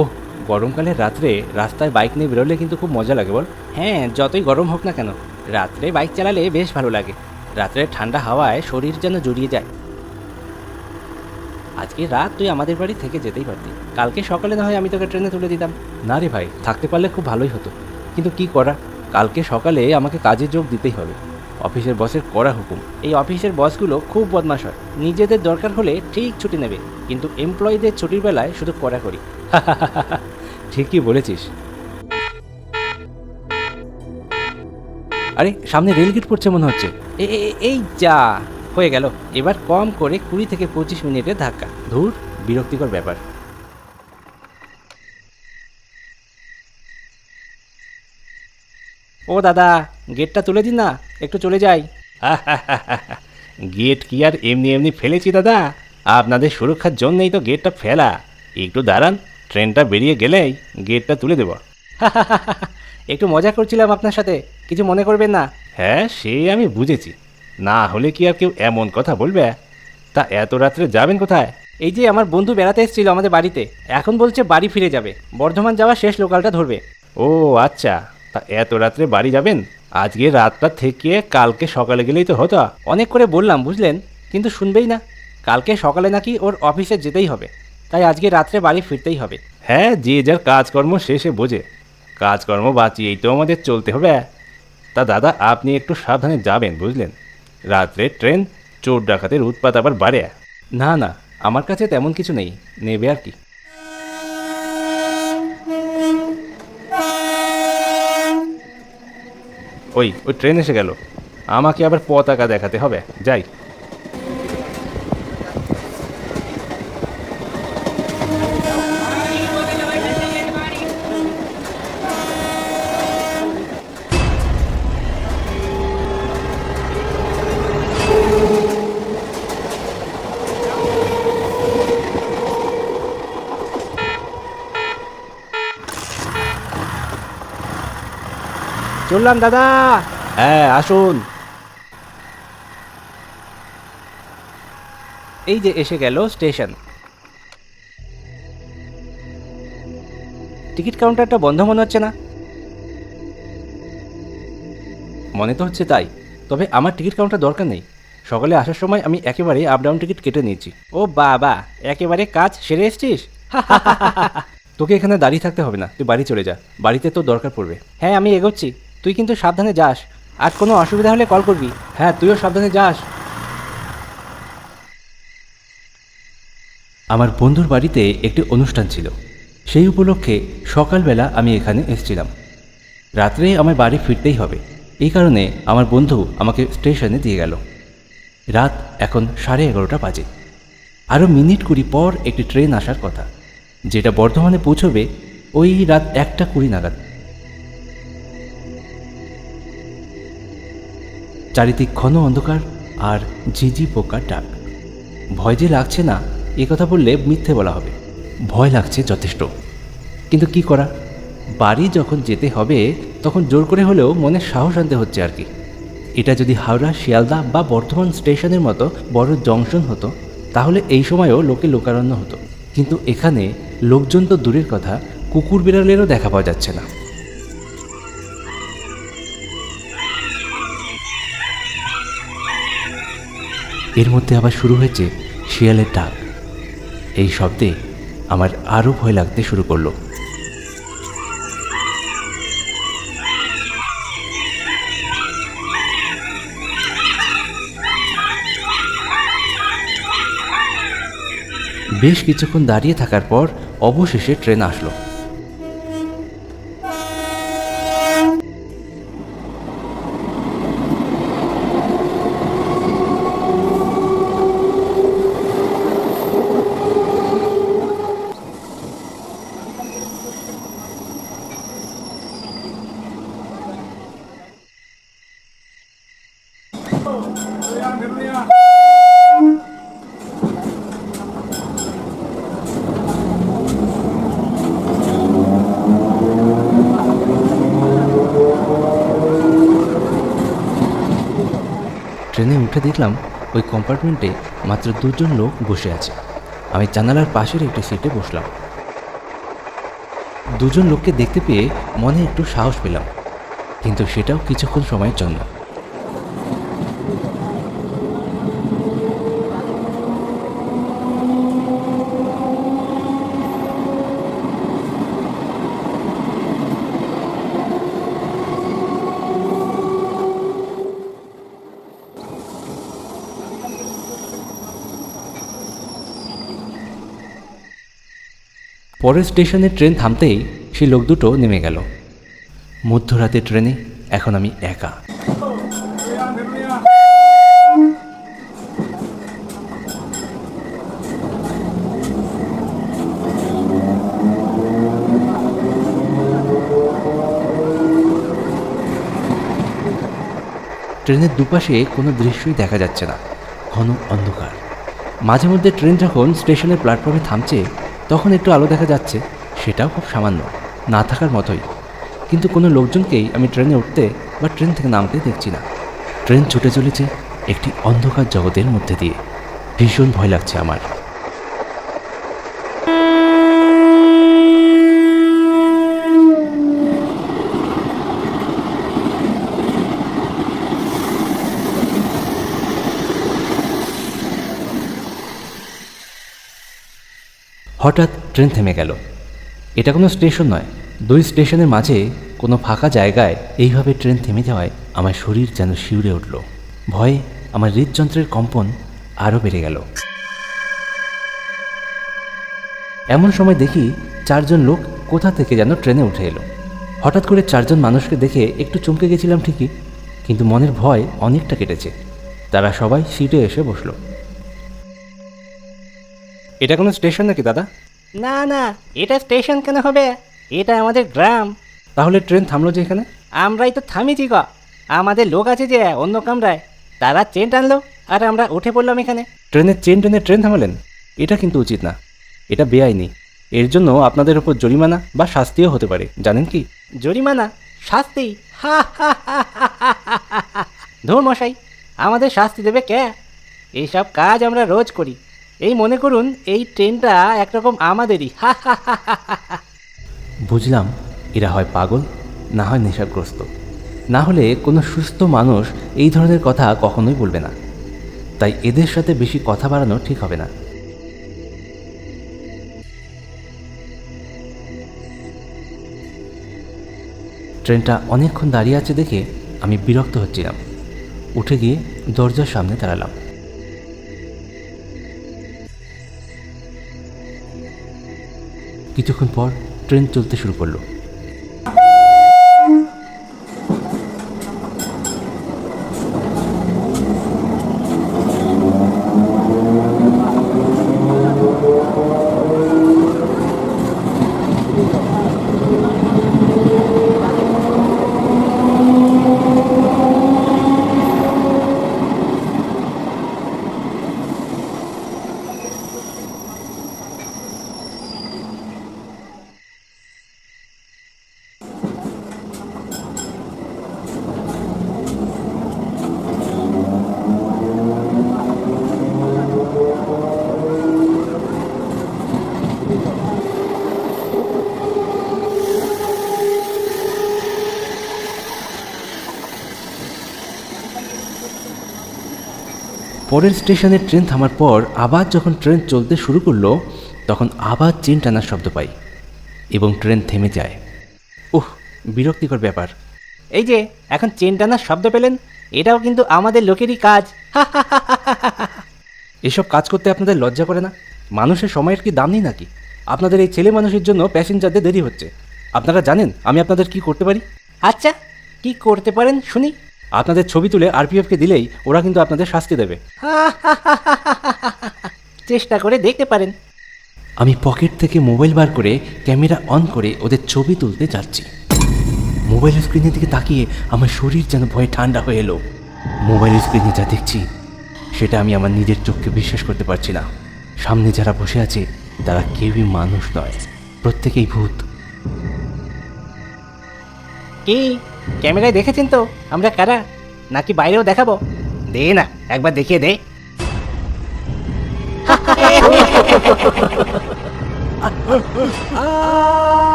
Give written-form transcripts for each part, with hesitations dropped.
ওহ, গরমকালের রাত্রে রাস্তায় বাইক নিয়ে বেরোলে কিন্তু খুব মজা লাগে বল। হ্যাঁ, যতই গরম হোক না কেন, রাত্রে বাইক চালালে বেশ ভালো লাগে। রাত্রে ঠান্ডা হাওয়ায় শরীর যেন জড়িয়ে যায়। আজকে রাত তুই আমাদের বাড়ি থেকে যেতেই পারতি, কালকে সকালে না হয় আমি তোকে ট্রেনে তুলে দিতাম। না রে ভাই, থাকতে পারলে খুব ভালোই হতো, কিন্তু কি করা, কালকে সকালে আমাকে কাজে যোগ দিতেই হবে। অফিসের বসের কড়া হুকুম। এই অফিসের বসগুলো খুব বদমাশ হয়, নিজেদের দরকার হলে ঠিক ছুটি নেবে, কিন্তু এমপ্লয়ীদের ছুটির বেলায় শুধু কড়াকড়ি। ঠিকই বলেছিস। আরে সামনে রেলগেট পড়ছে মনে হচ্ছে। এই যা, হয়ে গেল। এবার কম করে 20 থেকে 25 মিনিটের ধাক্কা। ধুর, বিরক্তিকর ব্যাপার। ও দাদা, গেটটা তুলে দিন না, একটু চলে যাই। গেট কি আর এমনি এমনি ফেলেছি দাদা, আপনাদের সুরক্ষার জন্যই তো গেটটা ফেলা। একটু দাঁড়ান, ট্রেনটা বেরিয়ে গেলেই গেটটা তুলে দেব। একটু মজা করছিলাম আপনার সাথে, কিছু মনে করবেন না। হ্যাঁ, সে আমি বুঝেছি, না হলে কি আর কেউ এমন কথা বলবে? তা এত রাত্রে যাবেন কোথায়? এই যে আমার বন্ধু বেড়াতে এসেছিল আমাদের বাড়িতে, এখন বলছে বাড়ি ফিরে যাবে, বর্ধমান যাওয়া শেষ লোকালটা ধরবে। ও আচ্ছা, তা এত রাত্রে বাড়ি যাবেন? আজকে রাতটা থেকে কালকে সকালে গেলেই তো হতো। অনেক করে বললাম বুঝলেন, কিন্তু শুনবেই না। কালকে সকালে নাকি ওর অফিসে যেতেই হবে, তাই আজকে রাত্রে বাড়ি ফিরতেই হবে। হ্যাঁ, যে যার কাজকর্ম শেষে বোঝে, কাজকর্ম বাঁচিয়েই তো আমাদের চলতে হবে। তা দাদা, আপনি একটু সাবধানে যাবেন বুঝলেন, রাত্রে ট্রেন, চোর ডাকাতের উৎপাত আবার বাড়ে। না না, আমার কাছে তেমন কিছু নেই, নেবে আর কি। ওই ওই ট্রেন এসে গেল, আমাকে আবার পতাকা দেখাতে হবে, যাই। চললাম দাদা। হ্যাঁ, আসুন। এই যে এসে গেল স্টেশন। টিকিট কাউন্টারটা বন্ধ মনে হচ্ছে না? মনে তো হচ্ছে তাই, তবে আমার টিকিট কাউন্টার দরকার নেই। সকালে আসার সময় আমি একেবারে আপ ডাউন টিকিট কেটে নিয়েছি। ও বাবা, একেবারে কাজ সেরে এসছিস। তোকে এখানে দাঁড়িয়ে থাকতে হবে না, তুই বাড়ি চলে যা, বাড়িতে তোর দরকার পড়বে। হ্যাঁ, আমি এগোচ্ছি, তুই কিন্তু সাবধানে যাস, আর কোনো অসুবিধা হলে কল করবি। হ্যাঁ, তুইও সাবধানে যাস। আমার বন্ধুর বাড়িতে একটি অনুষ্ঠান ছিল, সেই উপলক্ষে সকালবেলা আমি এখানে এসেছিলাম। রাত্রে আমার বাড়ি ফিরতেই হবে, এই কারণে আমার বন্ধু আমাকে স্টেশনে দিয়ে গেল। রাত এখন 11:30 বাজে। আরও মিনিট 20 পর একটি ট্রেন আসার কথা, যেটা বর্ধমানে পৌঁছবে ওই রাত 1:20 নাগাদ। চারিদিক ঘন অন্ধকার আর ঝিঝি পোকার ডাক। ভয় যে লাগছে না এ কথা বললে মিথ্যে বলা হবে, ভয় লাগছে যথেষ্ট, কিন্তু কি করা, বাড়ি যখন যেতে হবে তখন জোর করে হলেও মনে সাহস আনতে হচ্ছে আর কি। এটা যদি হাওড়া, শিয়ালদা বা বর্ধমান স্টেশনের মতো বড় জংশন হতো তাহলে এই সময়ও লোকে লোকারণ্য হতো, কিন্তু এখানে লোকজন তো দূরের কথা, কুকুর বিড়ালেরও দেখা পাওয়া যাচ্ছে না। এর মধ্যে আবার শুরু হয়েছে শিয়ালের ডাক। এই শব্দে আমার আরও ভয় লাগতে শুরু করলো। বেশ কিছুক্ষণ দাঁড়িয়ে থাকার পর অবশেষে ট্রেন আসলো। ট্রেনে উঠে দেখলাম ওই কম্পার্টমেন্টে মাত্র 2জন লোক বসে আছে। আমি জানালার পাশের একটি সিটে বসলাম। দুজন লোককে দেখতে পেয়ে মনে একটু সাহস পেলাম, কিন্তু সেটাও কিছুক্ষণ সময়ের জন্য। পরের স্টেশনে ট্রেন থামতেই সেই লোক দুটো নেমে গেল। মধ্যরাতের ট্রেনে এখন আমি একা। ট্রেনের দুপাশে কোনো দৃশ্যই দেখা যাচ্ছে না, ঘন অন্ধকার। মাঝে মধ্যে ট্রেন যখন স্টেশনের প্ল্যাটফর্মে থামছে তখন একটু আলো দেখা যাচ্ছে, সেটাও খুব সামান্য, না থাকার মতোই। কিন্তু কোনো লোকজনকেই আমি ট্রেনে উঠতে বা ট্রেন থেকে নামতে দেখছি না। ট্রেন ছুটে চলেছে একটি অন্ধকার জগতের মধ্যে দিয়ে। ভীষণ ভয় লাগছে আমার। হঠাৎ ট্রেন থেমে গেল। এটা কোনো স্টেশন নয়, দুই স্টেশনের মাঝে কোনো ফাঁকা জায়গায় এইভাবে ট্রেন থেমে যাওয়ায় আমার শরীর যেন শিউরে উঠল। ভয়ে আমার হৃদযন্ত্রের কম্পন আরও বেড়ে গেল। এমন সময় দেখি চারজন লোক কোথা থেকে যেন ট্রেনে উঠে এলো। হঠাৎ করে চারজন মানুষকে দেখে একটু চমকে গেছিলাম ঠিকই, কিন্তু মনের ভয় অনেকটা কেটেছে। তারা সবাই সিটে এসে বসলো। এটা কোনো স্টেশন নাকি দাদা? না না, এটা স্টেশন কেন হবে? এটা আমাদের গ্রাম। তাহলে ট্রেন থামলো যে এখানে? আমরাই তো থামিছি গো। আমাদের লোক আছে যে অন্য কামরায়, তারা চেন টানলো আর আমরা উঠে পড়লাম এখানে। ট্রেনের চেন টেনে ট্রেন থামালেন? এটা কিন্তু উচিত না, এটা বেআইনি। এর জন্য আপনাদের উপর জরিমানা বা শাস্তিও হতে পারে, জানেন কি? জরিমানা? শাস্তি? হা হা হা হা হা হা। ধুর মশাই, আমাদের শাস্তি দেবে কে? এইসব কাজ আমরা রোজ করি। এই মনে করুন এই ট্রেনটা একরকম আমাদেরই। হা হা হা হা হা। বুঝলাম এরা হয় পাগল, না হয় নেশাগ্রস্ত। না হলে কোনো সুস্থ মানুষ এই ধরনের কথা কখনোই বলবে না। তাই এদের সাথে বেশি কথা বাড়ানো ঠিক হবে না। ট্রেনটা অনেকক্ষণ দাঁড়িয়ে আছে দেখে আমি বিরক্ত হচ্ছিলাম। উঠে গিয়ে দরজার সামনে দাঁড়ালাম। কিছুক্ষণ পর ট্রেন চলতে শুরু করলো। পরের স্টেশনে ট্রেন থামার পর আবার যখন ট্রেন চলতে শুরু করলো তখন আবার চেন টানার শব্দ পাই এবং ট্রেন থেমে যায়। উহ, বিরক্তিকর ব্যাপার। এই যে এখন চেন টানার শব্দ পেলেন, এটাও কিন্তু আমাদের লোকেরই কাজ। হা হা হা হা হা। এসব কাজ করতে আপনাদের লজ্জা করে না? মানুষের সময়ের কি দাম নেই নাকি? আপনাদের এই ছেলে মানুষের জন্য প্যাসেঞ্জারদের দেরি হচ্ছে। আপনারা জানেন আমি আপনাদের কি করতে পারি? আচ্ছা, কি করতে পারেন শুনি? আপনাদের ছবি তুলে আরপিএফকে দিলেই ওরা কিন্তু আপনাদের শাস্তি দেবে। হা হা হা হা হা হা। চেষ্টা করে দেখতে পারেন। আমি পকেট থেকে মোবাইল বার করে ক্যামেরা অন করে ওদের ছবি তুলতে যাচ্ছি। মোবাইলের স্ক্রিনের দিকে তাকিয়ে আমার শরীর যেন ভয়ে ঠান্ডা হয়ে এলো। মোবাইলের স্ক্রিনে যা দেখছি সেটা আমি আমার নিজের চোখকে বিশ্বাস করতে পারছি না। সামনে যারা বসে আছে তারা কেউই মানুষ নয়, প্রত্যেকেই ভূত। কি ক্যামেরায় দেখেছেন তো আমরা কারা, নাকি বাইরেও দেখাবো? দে না, একবার দেখিয়ে দে।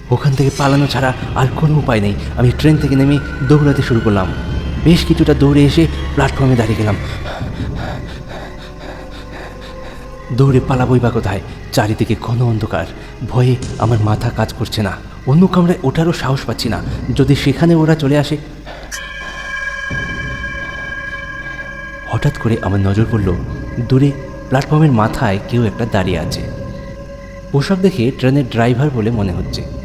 ওখান থেকে পালানো ছাড়া আর কোনো উপায় নেই। আমি ট্রেন থেকে নেমে দৌড়াতে শুরু করলাম। বেশ কিছুটা দৌড়ে এসে প্ল্যাটফর্মে দাঁড়িয়ে গেলাম। দৌড়ে পালাবই বা কোথায়? চারিদিকে ঘন অন্ধকার। ভয়ে আমার মাথা কাজ করছে না। অন্য কামরায় ওঠারও সাহস পাচ্ছি না। যদি সেখানে ওরা চলে আসে। হঠাৎ করে আমার নজর পড়ল দূরে প্ল্যাটফর্মের মাথায় কেউ একটা দাঁড়িয়ে আছে। পোশাক দেখে ট্রেনের ড্রাইভার বলে মনে হচ্ছে।